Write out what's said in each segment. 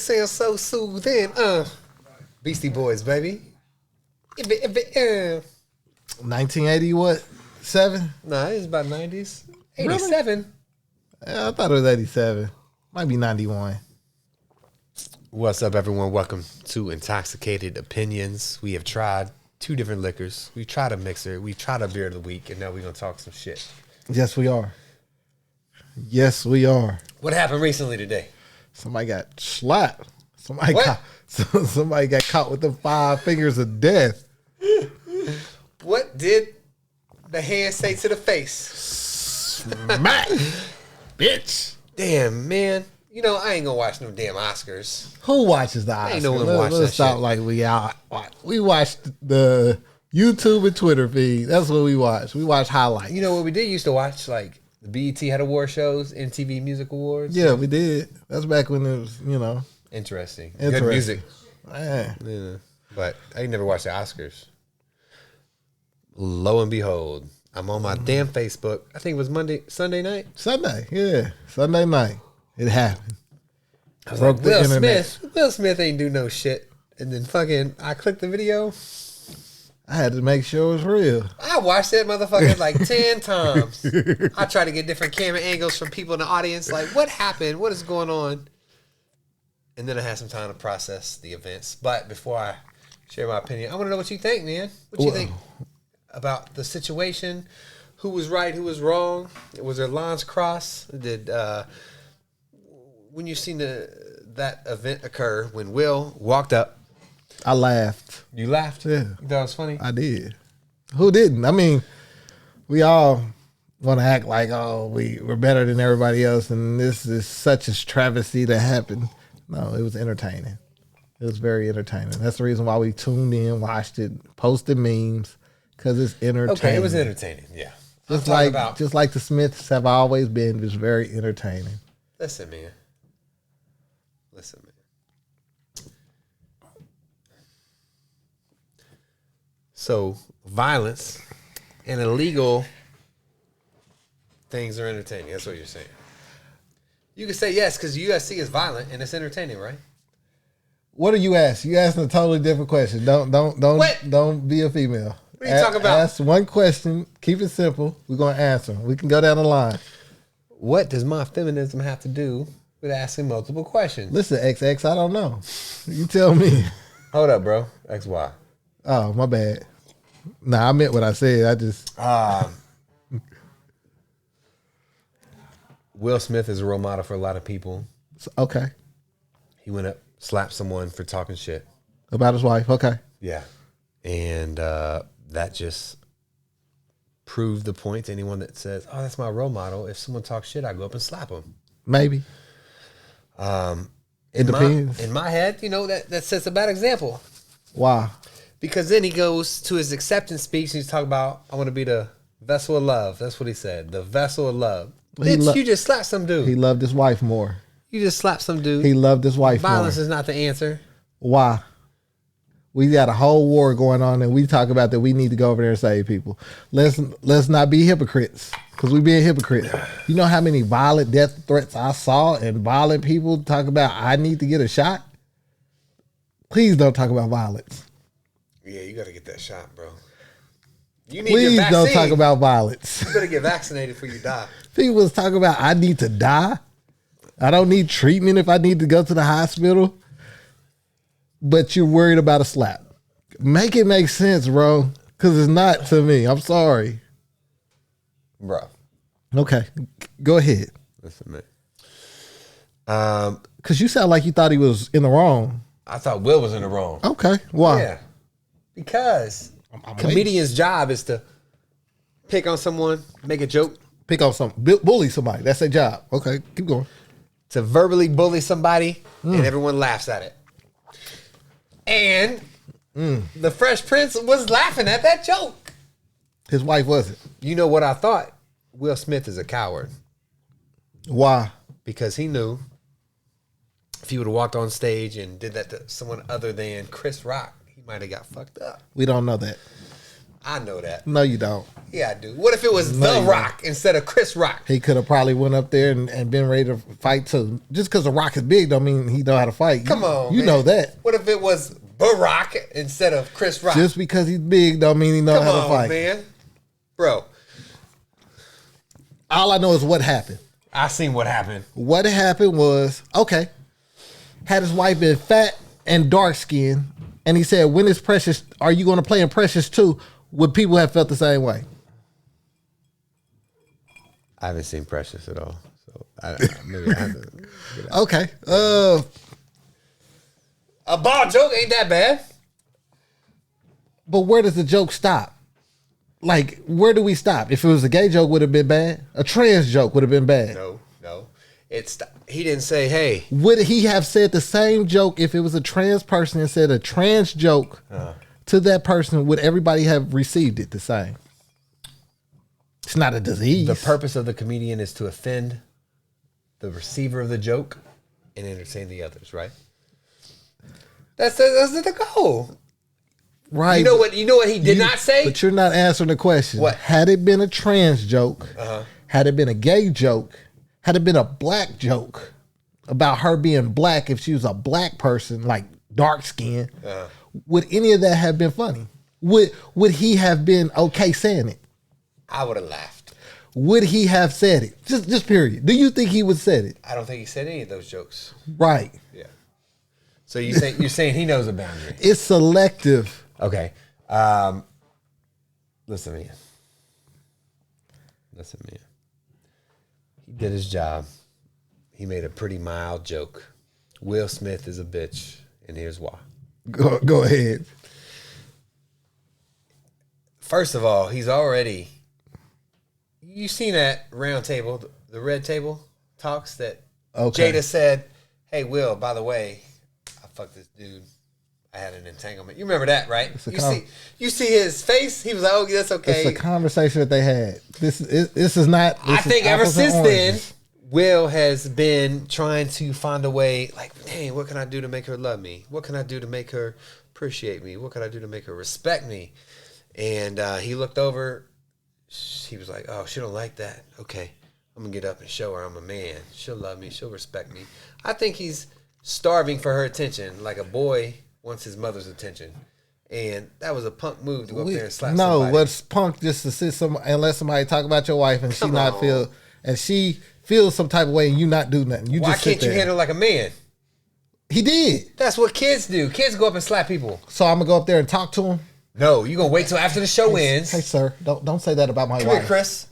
sounds so soothing. Beastie Boys, baby. 1980 what? 7? Nah, it's about 90s. 87. Yeah, I thought it was 87. Might be 91. What's up, everyone? Welcome to Intoxicated Opinions. We have tried 2 different liquors. We tried a mixer. We tried a beer of the week, and now we're going to talk some shit. Yes, we are. Yes, we are. What happened recently today? Somebody got slapped. Somebody got caught with the 5 fingers of death. What did the hand say to the face? Smack. Bitch. Damn, man. You know, I ain't gonna watch no damn Oscars. Who watches the Oscars? Ain't no one watch that Let's stop shit. like we out. We watched the YouTube and Twitter feed. That's what we watch. We watch highlights. You know what we did used to watch? Like, the BET had award shows, MTV Music Awards. Yeah, we did. That's back when it was, Interesting. Interesting. Good music. Man. Yeah. But I ain't never watched the Oscars. Lo and behold, I'm on my damn Facebook. I think it was Sunday night. Sunday night. It happened. I was like, Will Smith ain't do no shit. And then fucking, I clicked the video. I had to make sure it was real. I watched that motherfucker like 10 times. I tried to get different camera angles from people in the audience. Like, what happened? What is going on? And then I had some time to process the events. But before I share my opinion, I want to know what you think, man. What you think about the situation? Who was right? Who was wrong? Was there lines crossed? When you seen that event occur, when Will walked up, I laughed. you laughed? Yeah. You thought it was funny? I did. Who didn't? I mean, we all want to act like, we're better than everybody else, and this is such a travesty that happened. No, it was entertaining. It was very entertaining. That's the reason why we tuned in, watched it, posted memes, because it's entertaining. Okay, it was entertaining, yeah. Just like the Smiths have always been, just very entertaining. Listen, man. So, violence and illegal things are entertaining. That's what you're saying. You can say yes because USC is violent and it's entertaining, right? What are you asking? You asking a totally different question. Don't be a female. What are you talking about? Ask one question. Keep it simple. We're gonna answer. We can go down the line. What does my feminism have to do with asking multiple questions? Listen, XX, I don't know. You tell me. Hold up, bro. XY. Oh, my bad. Nah, I meant what I said. I just Will Smith is a role model for a lot of people. okay. He went up, slapped someone for talking shit. About his wife. Okay. Yeah. And that just proved the point to anyone that says, oh, that's my role model. If someone talks shit, I go up and slap them. Maybe. It depends. In my head, that sets a bad example. Why? Because then he goes to his acceptance speech and he's talking about, I want to be the vessel of love. That's what he said. The vessel of love. Bitch, you just slapped some dude. He loved his wife more. You just slapped some dude. He loved his wife Violence more. is not the answer. Why? We got a whole war going on and we talk about that we need to go over there and save people. Let's not be hypocrites because we being hypocrites. You know how many violent death threats I saw and violent people talk about I need to get a shot? Please don't talk about violence. Yeah, you got to get that shot, bro. You need Please your vaccine. don't talk about violence. You better get vaccinated before you die. People was talking about I need to die. I don't need treatment if I need to go to the hospital. But you're worried about a slap. Make it make sense, bro. Because it's not to me. I'm sorry. Bro. Okay. Go ahead. Listen, man. Because you sound like you thought he was in the wrong. I thought Will was in the wrong. Okay. Why? Yeah. Because I'm comedian's job is to pick on someone, make a joke. Pick on something. Bully somebody. That's their job. Okay. Keep going. To verbally bully somebody and everyone laughs at it. And the Fresh Prince was laughing at that joke. His wife wasn't. You know what I thought? Will Smith is a coward. Why? Because he knew if he would have walked on stage and did that to someone other than Chris Rock, he might have got fucked up. We don't know that. I know that. No, you don't. Yeah, I do. What if it was The Rock instead of Chris Rock? He could have probably went up there and been ready to fight too. Just because The Rock is big don't mean he know how to fight. Come on, you know that. What if it was Barack instead of Chris Rock? Just because he's big don't mean he know how to fight. Man. Bro. All I know is what happened. I seen what happened. What happened was, okay, had his wife been fat and dark skinned, and he said, when is Precious, are you going to play in Precious 2? Would people have felt the same way? I haven't seen Precious at all. So maybe I haven't. Okay. A ball joke ain't that bad. But where does the joke stop? Like, where do we stop? If it was a gay joke, would have been bad? A trans joke would have been bad. No. He didn't say, hey. Would he have said the same joke if it was a trans person and said a trans joke to that person? Would everybody have received it the same? It's not a disease. The purpose of the comedian is to offend the receiver of the joke and entertain the others, right? That's the goal. Right. You know what he did not say? But you're not answering the question. What? Had it been a trans joke, had it been a gay joke, had it been a black joke about her being black if she was a black person, like dark skin, would any of that have been funny? Would he have been okay saying it? I would have laughed. Would he have said it? Just period. Do you think he would said it? I don't think he said any of those jokes. Right. Yeah. So you're saying he knows a boundary. It's selective. Okay. Listen, man. He did his job. He made a pretty mild joke. Will Smith is a bitch, and here's why. Go ahead. First of all, he's already... You seen that round table, the red table talks that Jada said, hey, Will, by the way, I fucked this dude. I had an entanglement. You remember that, right? You see his face? He was like, oh, that's okay. It's a conversation that they had. This is not... I think ever since then, Will has been trying to find a way, like, dang, what can I do to make her love me? What can I do to make her appreciate me? What can I do to make her respect me? And he looked over. He was like, oh, she don't like that. Okay, I'm going to get up and show her I'm a man. She'll love me. She'll respect me. I think he's starving for her attention like a boy wants his mother's attention. And that was a punk move to go up there and slap somebody. No, what's punk just to sit and let somebody talk about your wife and she feels some type of way and you not do nothing. Why can't you handle like a man? He did. That's what kids do. Kids go up and slap people. So I'm going to go up there and talk to him? No, you're going to wait till after the show ends. Hey, sir, don't say that about my wife. Come here, Chris.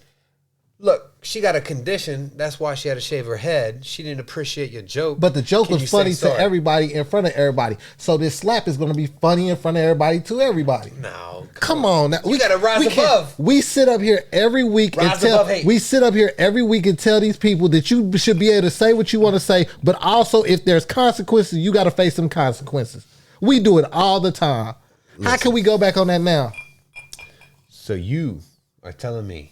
Look, she got a condition. That's why she had to shave her head. She didn't appreciate your joke. But the joke was funny to everybody in front of everybody. So this slap is going to be funny in front of everybody to everybody. No. Come on. Now, you got to rise above. We sit up here every week we sit up here every week and tell these people that you should be able to say what you want to say, but also if there's consequences, you got to face some consequences. We do it all the time. Listen. How can we go back on that now? So you are telling me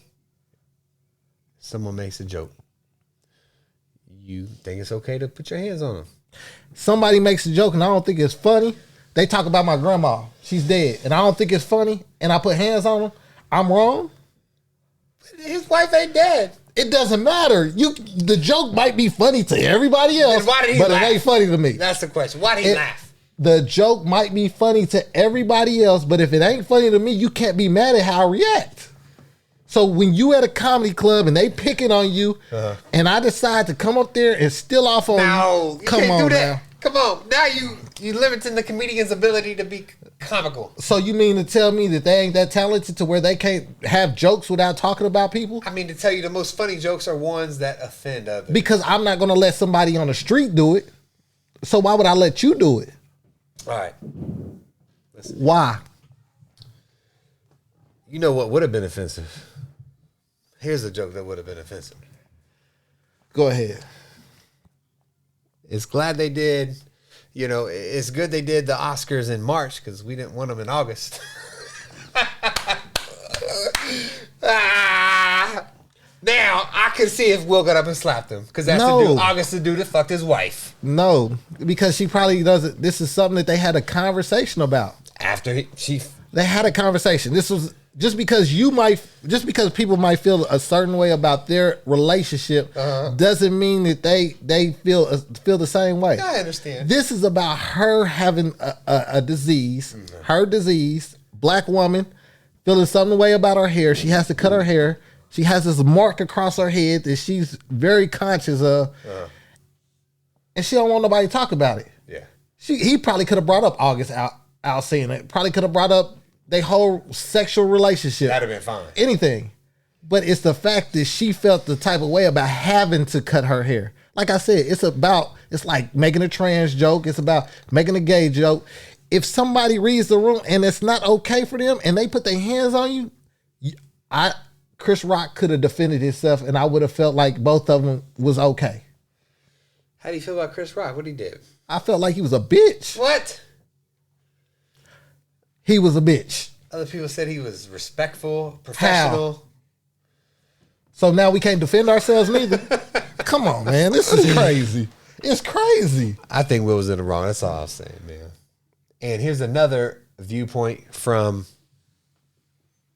someone makes a joke, you think it's okay to put your hands on them? Somebody makes a joke and I don't think it's funny. They talk about my grandma. She's dead. And I don't think it's funny. And I put hands on them. I'm wrong. His wife ain't dead. It doesn't matter. The joke might be funny to everybody else, then why did he laugh? It ain't funny to me. That's the question. Why did he laugh? The joke might be funny to everybody else, but if it ain't funny to me, you can't be mad at how I react. So when you at a comedy club and they picking on you, and I decide to come up there and steal off on you, come on now. Come on. Now you limiting the comedian's ability to be comical. So you mean to tell me that they ain't that talented to where they can't have jokes without talking about people? I mean to tell you the most funny jokes are ones that offend others. Because I'm not going to let somebody on the street do it. So why would I let you do it? All right. Listen. Why? You know what would have been offensive? Here's a joke that would have been offensive. Go ahead. It's glad they did. You know, it's good they did the Oscars in March because we didn't want them in August. Now, I can see if Will got up and slapped him because that's the dude. August the dude that fucked his wife. No, because she probably doesn't. This is something that they had a conversation about. After they had a conversation. This was just because people might feel a certain way about their relationship doesn't mean that they feel the same way. I understand. This is about her having a disease, her disease, black woman, feeling some way about her hair. She has to cut her hair. She has this mark across her head that she's very conscious of. And she don't want nobody to talk about it. Yeah. He probably could have brought up August out saying it. Probably could have brought up their whole sexual relationship. That'd have been fine. Anything. But it's the fact that she felt the type of way about having to cut her hair. Like I said, it's like making a trans joke. It's about making a gay joke. If somebody reads the room and it's not okay for them and they put their hands on you, Chris Rock could have defended himself and I would have felt like both of them was okay. How do you feel about Chris Rock? What he did? I felt like he was a bitch. What? He was a bitch. Other people said he was respectful, professional. How? So now we can't defend ourselves neither? Come on, man. This is crazy. It's crazy. I think Will was in the wrong. That's all I was saying, man. And here's another viewpoint from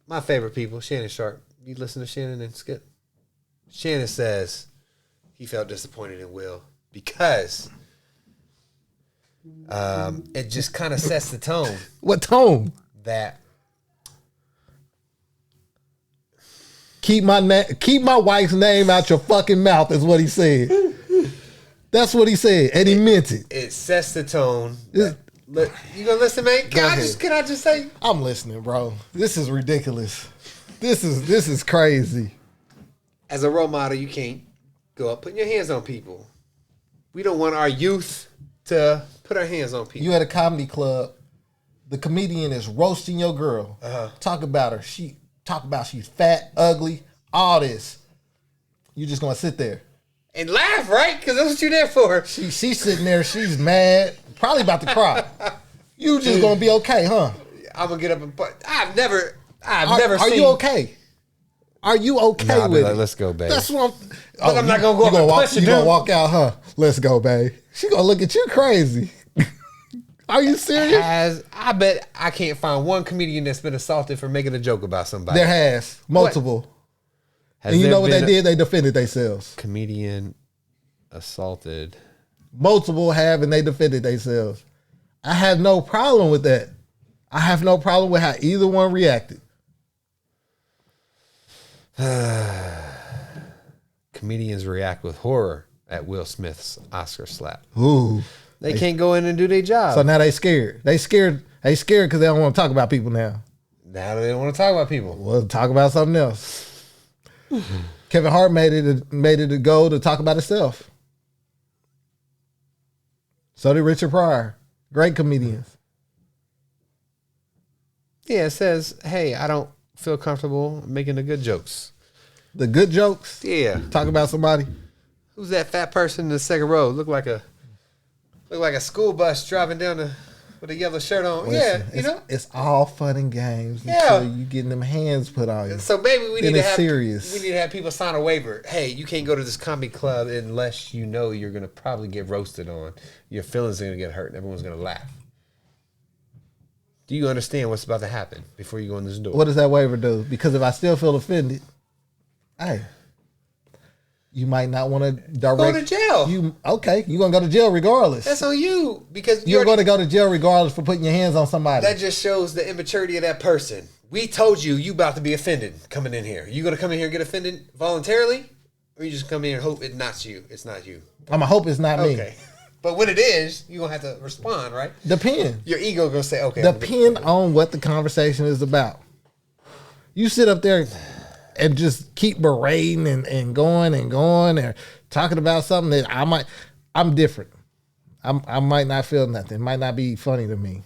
my favorite people, Shannon Sharpe. You listen to Shannon and Skip? Shannon says he felt disappointed in Will because it just kind of sets the tone. What tone? That keep my wife's name out your fucking mouth is what he said. That's what he said, and he meant it. It sets the tone. You gonna listen, man? Can I just say? I'm listening, bro. This is ridiculous. This is crazy. As a role model, you can't go up putting your hands on people. We don't want our youth to put our hands on people. You at a comedy club, the comedian is roasting your girl. Talk about her. She's fat, ugly, all this. You just gonna sit there and laugh, right? Because that's what you're there for. She's sitting there. She's mad, probably about to cry. You just gonna be okay, huh? I'm gonna get up and. I've never seen. Are you okay? Are you okay with like, it? Let's go, babe. That's what I'm not gonna go up and punch you. You gonna walk out, huh? Let's go, babe. She gonna look at you crazy. Are you serious? I bet I can't find one comedian that's been assaulted for making a joke about somebody. There has multiple. And you know what they did? They defended themselves. Comedian assaulted. Multiple have, and they defended themselves. I have no problem with that. I have no problem with how either one reacted. Comedians react with horror at Will Smith's Oscar slap. Ooh. They can't go in and do their job. So now they scared. They scared because they don't want to talk about people now. Now they don't want to talk about people. Well, talk about something else. Kevin Hart made it a goal to talk about himself. So did Richard Pryor. Great comedians. Yeah, it says, hey, I don't feel comfortable making the good jokes. The good jokes? Yeah. Talk about somebody. Who's that fat person in the second row? Look like a school bus driving down with a yellow shirt on. Listen, yeah, you know? It's all fun and games until you getting them hands put on you. So maybe we need to have serious. We need to have people sign a waiver. Hey, you can't go to this comedy club unless you know you're gonna probably get roasted on. Your feelings are gonna get hurt and everyone's gonna laugh. Do you understand what's about to happen before you go in this door? What does that waiver do? Because if I still feel offended, hey, you might not want to direct. Go to jail. You're going to go to jail regardless. That's on you because you're going to go to jail regardless for putting your hands on somebody. That just shows the immaturity of that person. We told you about to be offended coming in here. You going to come in here and get offended voluntarily? Or you just come in and hope it's not you? It's not you. I'm going to hope it's not me. Okay. But when it is, you're going to have to respond, right? Depend. Your ego going to say, okay. Depend on what the conversation is about. You sit up there and just keep berating and going and talking about something that I'm different. I might not feel nothing. It might not be funny to me.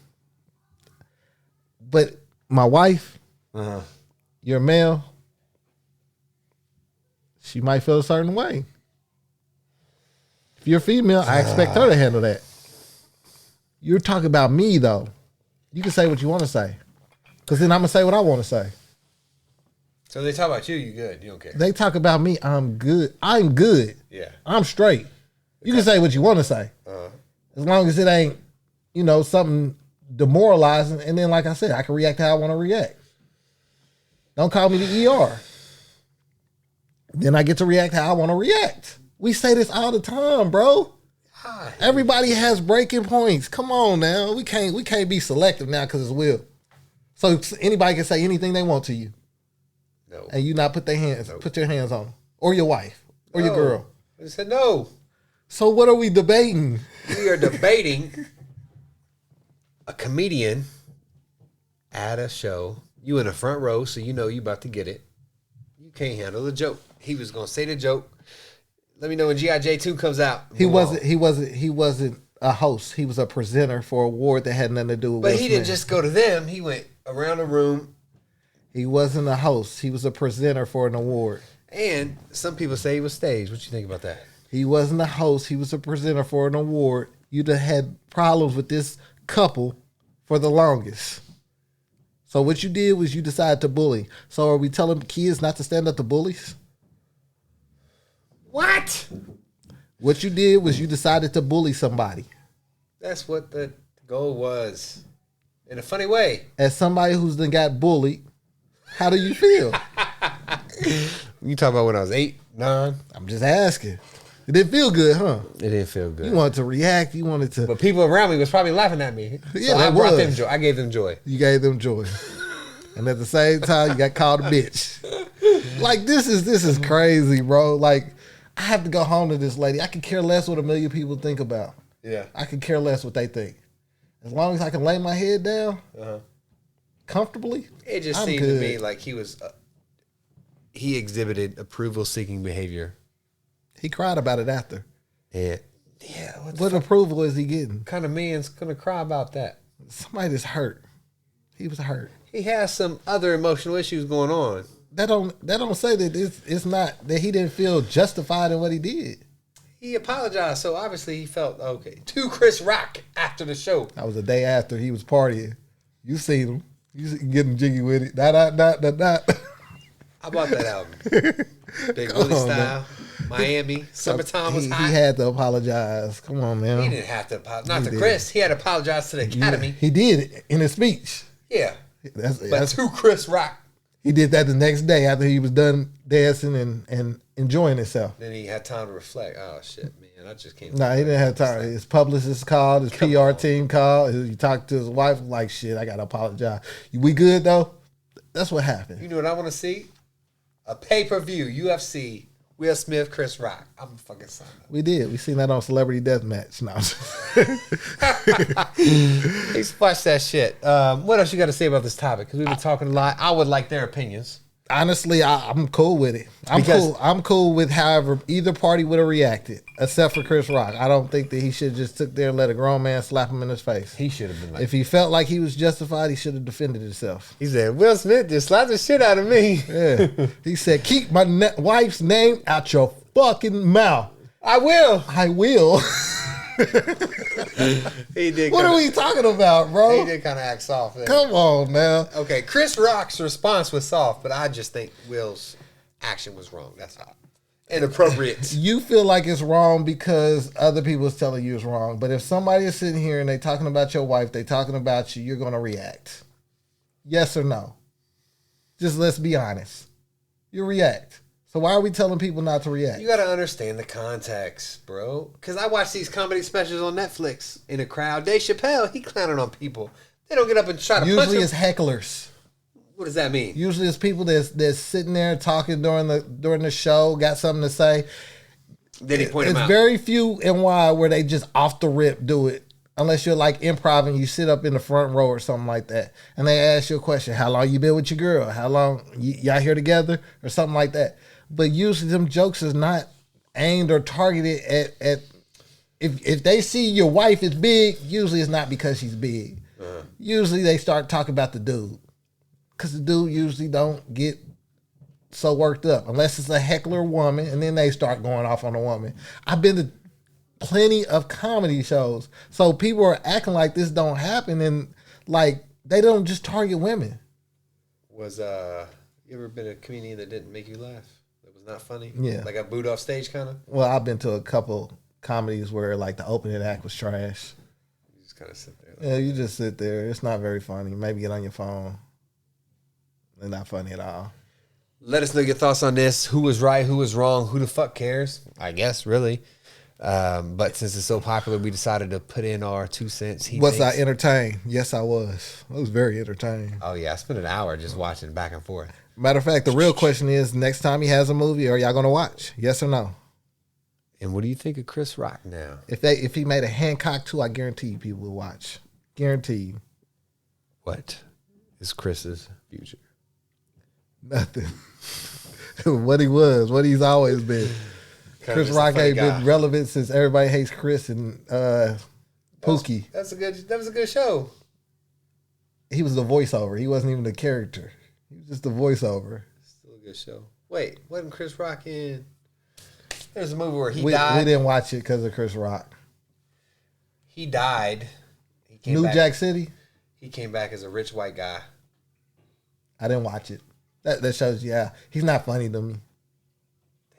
But my wife, you're male, she might feel a certain way. If you're female, I expect her to handle that. You're talking about me, though. You can say what you want to say. Because then I'm going to say what I want to say. So they talk about you, you good. You don't care. They talk about me, I'm good. I'm good. Yeah. I'm straight. You can say what you want to say. As long as it ain't, something demoralizing. And then, like I said, I can react how I want to react. Don't call me the ER. Then I get to react how I want to react. We say this all the time, bro. Everybody has breaking points. Come on now. We can't be selective now because it's Will. So anybody can say anything they want to you. No. And you not put your hands on them. Or your wife. Or your girl. I said no. So what are we debating? We are debating a comedian at a show. You in the front row, so you know you about to get it. You can't handle the joke. He was gonna say the joke. Let me know when G.I. 2 comes out. He wasn't a host. He was a presenter for an award that had nothing to do with But he didn't just go to them. He went around the room. He wasn't a host. He was a presenter for an award. And some people say he was staged. What you think about that? He wasn't a host. He was a presenter for an award. You'd have had problems with this couple for the longest. So what you did was you decided to bully. So are we telling kids not to stand up to bullies? What? What you did was you decided to bully somebody. That's what the goal was. In a funny way. As somebody who's then got bullied, how do you feel? You talking about when I was 8, 9? I'm just asking. It didn't feel good, huh? It didn't feel good. You wanted to react. You wanted to. But people around me was probably laughing at me. Yeah, so I brought them joy. I gave them joy. You gave them joy. And at the same time, you got called a bitch. Like, this is crazy, bro. Like, I have to go home to this lady. I could care less what a million people think about. Yeah. I could care less what they think. As long as I can lay my head down comfortably, it just I'm seemed good. to me like he exhibited approval-seeking behavior. He cried about it after. Yeah. What approval is he getting? What kind of man's gonna cry about that? Somebody that's hurt. He was hurt. He has some other emotional issues going on. That don't say that it's not that he didn't feel justified in what he did. He apologized, so obviously he felt okay. To Chris Rock after the show. That was the day after he was partying. You seen him. You getting jiggy with it. Not. I bought that album. Big Willie style. Miami. Summertime was hot. He had to apologize. Come on, man. He didn't have to apologize. Not to Chris. He had to apologize to the Academy. He did in his speech. Yeah. That's to Chris Rock. He did that the next day after he was done dancing and enjoying himself. Then he had time to reflect. Oh, shit, man. I just can't. No, he didn't have time. His publicist called. His PR team called. He talked to his wife like, shit, I got to apologize. We good, though? That's what happened. You know what I want to see? A pay-per-view, UFC, Will Smith, Chris Rock. I'm fucking signed up. We did. We seen that on Celebrity Deathmatch. No. He splashed that shit. What else you got to say about this topic? Because we've been talking a lot. I would like their opinions. Honestly, I'm cool with it. I'm cool with however either party would have reacted, except for Chris Rock. I don't think that he should have just took there and let a grown man slap him in his face. He should have been like, if he felt like he was justified, he should have defended himself. He said, Will Smith just slapped the shit out of me. Yeah. He said, keep my wife's name out your fucking mouth. I will. I will. He did. What are we talking about, bro? He did kind of act soft there. Come on now. Okay, Chris Rock's response was soft, but I just think Will's action was wrong. That's all. Inappropriate. You feel like it's wrong because other people is telling you it's wrong. But if somebody is sitting here and they talking about your wife, they talking about you, you're going to react. Yes or no? Just let's be honest. You react. So why are we telling people not to react? You got to understand the context, bro. Because I watch these comedy specials on Netflix in a crowd. Dave Chappelle, he clowning on people. They don't get up and try to punch them. Usually it's hecklers. What does that mean? Usually it's people that's sitting there talking during the show, got something to say. Then he point them out. It's very few and wide where they just off the rip do it. Unless you're like improv and you sit up in the front row or something like that. And they ask you a question. How long you been with your girl? How long y'all here together? Or something like that. But usually them jokes is not aimed or targeted at if they see your wife is big, usually it's not because she's big. Usually they start talking about the dude. Because the dude usually don't get so worked up. Unless it's a heckler woman, and then they start going off on a woman. I've been to plenty of comedy shows. So people are acting like this don't happen, and like they don't just target women. Was you ever been a comedian that didn't make you laugh? That was not funny? Yeah. Like a booed off stage kind of? Well, I've been to a couple comedies where like the opening act was trash. You just kind of sit there. Yeah, you just sit there. It's not very funny. Maybe get on your phone. They're not funny at all. Let us know your thoughts on this. Who was right? Who was wrong? Who the fuck cares? I guess, really. But since it's so popular, we decided to put in our 2 cents. Was I entertained? Yes, I was. I was very entertained. Oh, yeah. I spent an hour just watching back and forth. Matter of fact, the real question is, next time he has a movie, are y'all going to watch? Yes or no? And what do you think of Chris Rock now? If he made a Hancock 2, I guarantee you people will watch. Guarantee you. What is Chris's future? Nothing. What he was, what he's always been. Chris Rock ain't been relevant since Everybody Hates Chris and Pookie. That was a good show. He was the voiceover. He wasn't even the character. He was just the voiceover. Still a good show. Wait, wasn't Chris Rock in? There's a movie where he We died. didn't watch it because of Chris Rock. He died. He came New back. Jack City? He came back as a rich white guy. I didn't watch it. That shows you, yeah, he's not funny to me.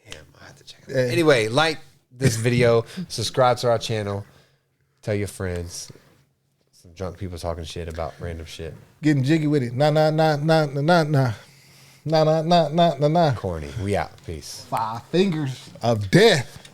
Damn, I have to check it out. Anyway, like this video, subscribe to our channel, tell your friends. Some drunk people talking shit about random shit. Getting jiggy with it. Nah. Corny. We out. Peace. 5 fingers of death.